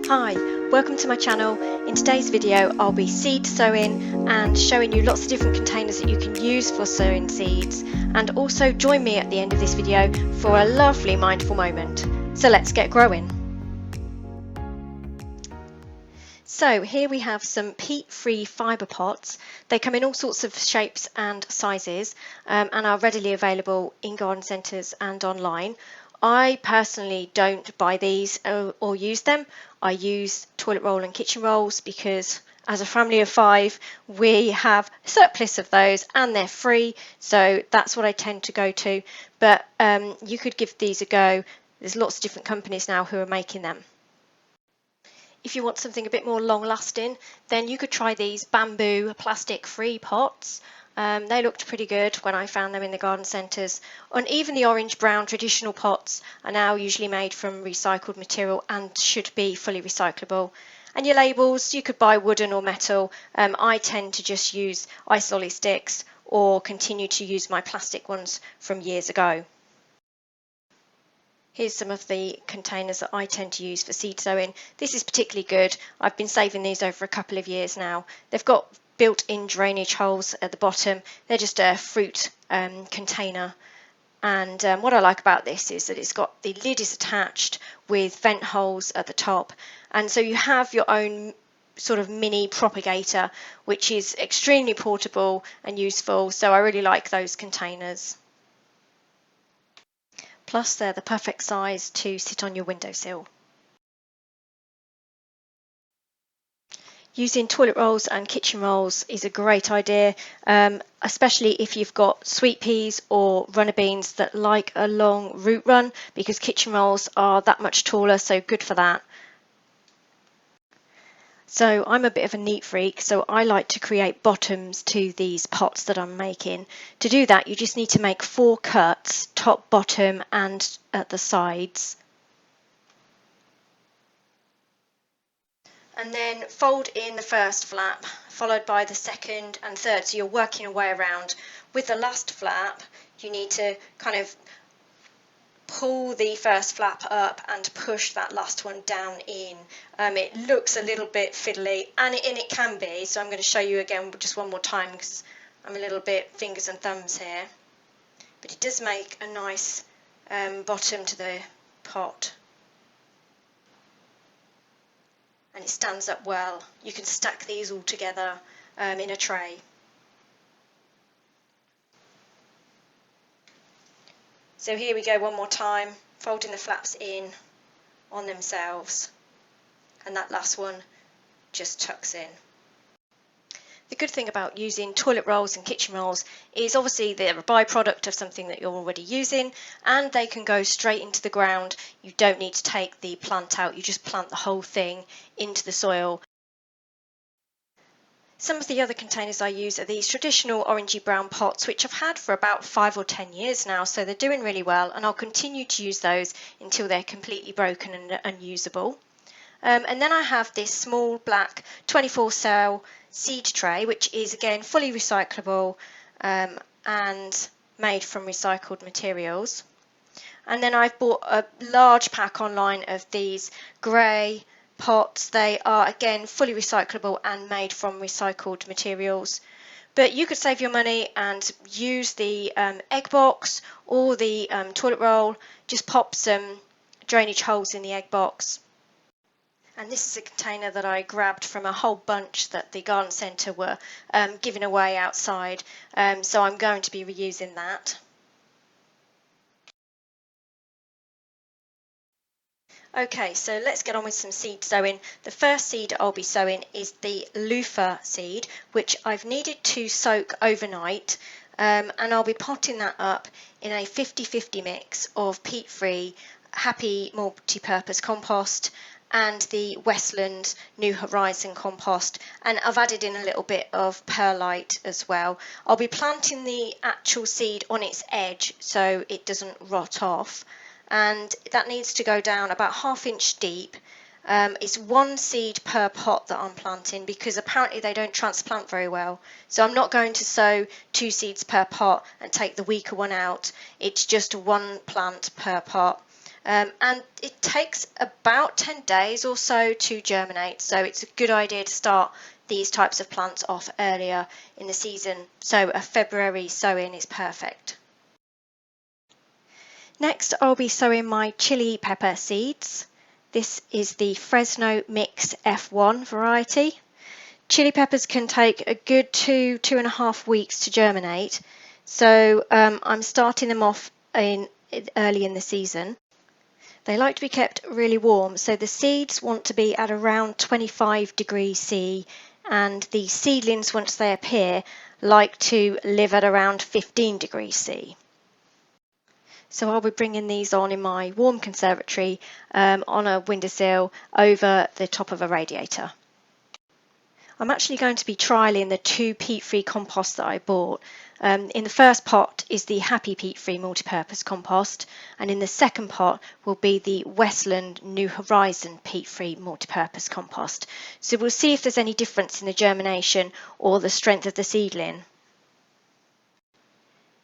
Hi, welcome to my channel. In today's video I'll be seed sowing and showing you lots of different containers that you can use for sowing seeds, and also join me at the end of this video for a lovely mindful moment. So let's get growing. So here we have some peat-free fibre pots. They come in all sorts of shapes and sizes and are readily available in garden centres and online. I personally don't buy these or use them. I use toilet roll and kitchen rolls because as a family of 5 we have a surplus of those and they're free, so that's what I tend to go to. But you could give these a go. There's lots of different companies now who are making them. If you want something a bit more long lasting, then you could try these bamboo plastic free pots. They looked pretty good when I found them in the garden centres. And even the orange brown traditional pots are now usually made from recycled material and should be fully recyclable. And your labels, you could buy wooden or metal. I tend to just use ice lolly sticks or continue to use my plastic ones from years ago. Here's some of the containers that I tend to use for seed sowing. This is particularly good. I've been saving these over a couple of years now. They've got built-in drainage holes at the bottom. They're just a fruit container. And what I like about this is that it's got the lid is attached with vent holes at the top. And so you have your own sort of mini propagator, which is extremely portable and useful. So I really like those containers. Plus they're the perfect size to sit on your windowsill. Using toilet rolls and kitchen rolls is a great idea, especially if you've got sweet peas or runner beans that like a long root run, because kitchen rolls are that much taller, so good for that. So I'm a bit of a neat freak, so I like to create bottoms to these pots that I'm making. To do that, you just need to make 4 cuts, top, bottom and at the sides. And then fold in the first flap, followed by the second and third, so you're working your way around. With the last flap, you need to kind of pull the first flap up and push that last one down in. It looks a little bit fiddly, and it can be, so I'm going to show you again just one more time because I'm a little bit fingers and thumbs here. But it does make a nice bottom to the pot. And it stands up well. You can stack these all together in a tray. So here we go one more time, folding the flaps in on themselves, and that last one just tucks in. The good thing about using toilet rolls and kitchen rolls is obviously they're a byproduct of something that you're already using, and they can go straight into the ground. You don't need to take the plant out, you just plant the whole thing into the soil. Some of the other containers I use are these traditional orangey brown pots, which I've had for about 5 or 10 years now, so they're doing really well, and I'll continue to use those until they're completely broken and unusable. And then I have this small black 24 cell seed tray, which is again fully recyclable and made from recycled materials. And then I've bought a large pack online of these grey pots. They are again fully recyclable and made from recycled materials. But you could save your money and use the egg box or the toilet roll. Just pop some drainage holes in the egg box. And this is a container that I grabbed from a whole bunch that the garden centre were giving away outside, so I'm going to be reusing that. Okay, so let's get on with some seed sowing. The first seed I'll be sowing is the Luffa seed, which I've needed to soak overnight, and I'll be potting that up in a 50-50 mix of peat-free, happy multi-purpose compost and the Westland New Horizon compost, and I've added in a little bit of perlite as well. I'll be planting the actual seed on its edge so it doesn't rot off, and that needs to go down about 1/2 inch deep. It's 1 seed per pot that I'm planting because apparently they don't transplant very well, so I'm not going to sow 2 seeds per pot and take the weaker one out. It's just 1 plant per pot. and it takes about 10 days or so to germinate, so it's a good idea to start these types of plants off earlier in the season, so a February sowing is perfect. Next, I'll be sowing my chili pepper seeds. This is the Fresno Mix F1 variety. Chili peppers can take a good 2.5 weeks to germinate, so I'm starting them off early in the season. They like to be kept really warm, so the seeds want to be at around 25 degrees C, and the seedlings, once they appear, like to live at around 15 degrees C. So I'll be bringing these on in my warm conservatory on a windowsill over the top of a radiator. I'm actually going to be trialling the 2 peat-free composts that I bought. In the first pot is the Happy Peat-Free multi-purpose compost, and in the second pot will be the Westland New Horizon peat-free multi-purpose compost. So we'll see if there's any difference in the germination or the strength of the seedling.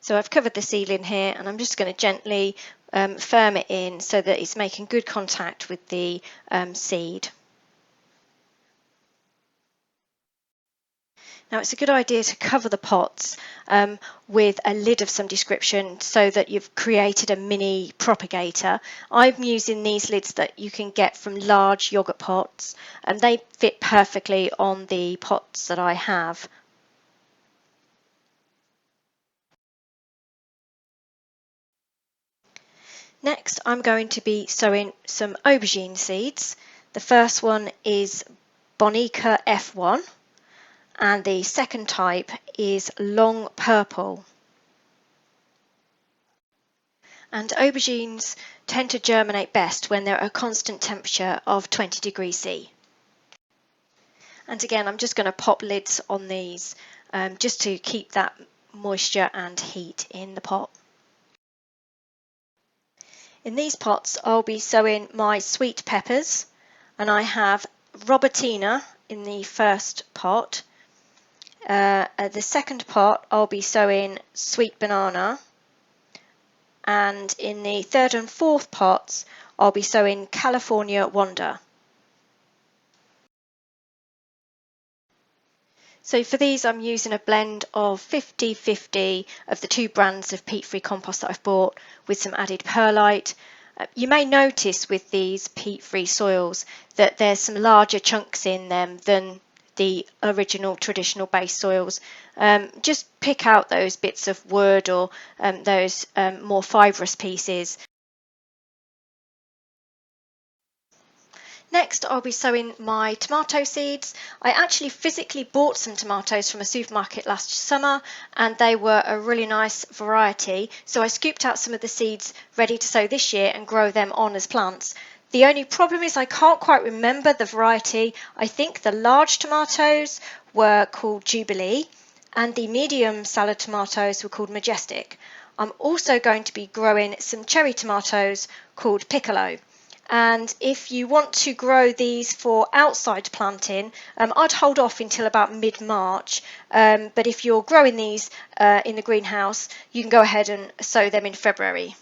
So I've covered the seedling here, and I'm just going to gently firm it in so that it's making good contact with the seed. Now it's a good idea to cover the pots with a lid of some description so that you've created a mini propagator. I'm using these lids that you can get from large yogurt pots, and they fit perfectly on the pots that I have. Next, I'm going to be sowing some aubergine seeds. The first one is Bonica F1, and the second type is Long Purple. And aubergines tend to germinate best when they're at a constant temperature of 20 degrees C. And again, I'm just going to pop lids on these just to keep that moisture and heat in the pot. In these pots, I'll be sowing my sweet peppers, and I have Robertina in the first pot. At the second pot, I'll be sowing sweet banana, and in the third and fourth pots, I'll be sowing California Wonder. So for these, I'm using a blend of 50-50 of the 2 brands of peat-free compost that I've bought with some added perlite. You may notice with these peat-free soils that there's some larger chunks in them than the original traditional base soils. Just pick out those bits of wood or those more fibrous pieces. Next, I'll be sowing my tomato seeds. I actually physically bought some tomatoes from a supermarket last summer, and they were a really nice variety. So I scooped out some of the seeds ready to sow this year and grow them on as plants. The only problem is I can't quite remember the variety. I think the large tomatoes were called Jubilee, and the medium salad tomatoes were called Majestic. I'm also going to be growing some cherry tomatoes called Piccolo. And if you want to grow these for outside planting, I'd hold off until about mid-March, but if you're growing these in the greenhouse, you can go ahead and sow them in February.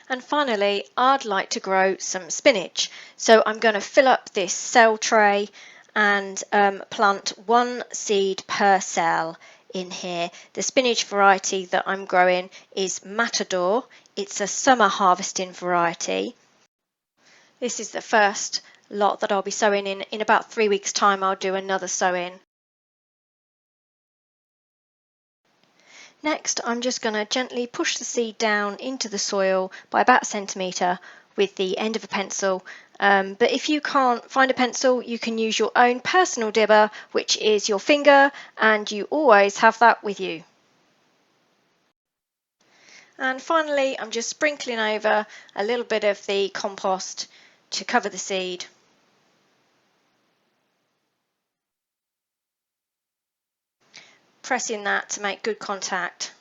And finally, I'd like to grow some spinach, so I'm going to fill up this cell tray and plant 1 seed per cell in here. The spinach variety that I'm growing is Matador. It's a summer harvesting variety. This is the first lot that I'll be sowing in. In about 3 weeks' time, I'll do another sowing. Next, I'm just going to gently push the seed down into the soil by about a centimetre with the end of a pencil. But if you can't find a pencil, you can use your own personal dibber, which is your finger, and you always have that with you. And finally, I'm just sprinkling over a little bit of the compost to cover the seed. Pressing that to make good contact.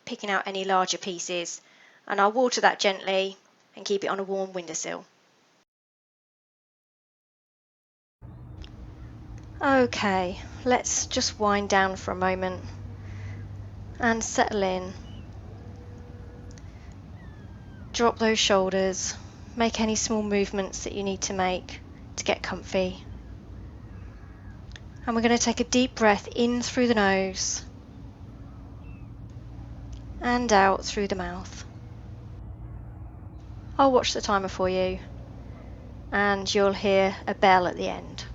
Picking out any larger pieces, and I'll water that gently and keep it on a warm windowsill. Okay, let's just wind down for a moment and settle in. Drop those shoulders. Make any small movements that you need to make to get comfy. And we're going to take a deep breath in through the nose and out through the mouth. I'll watch the timer for you and you'll hear a bell at the end.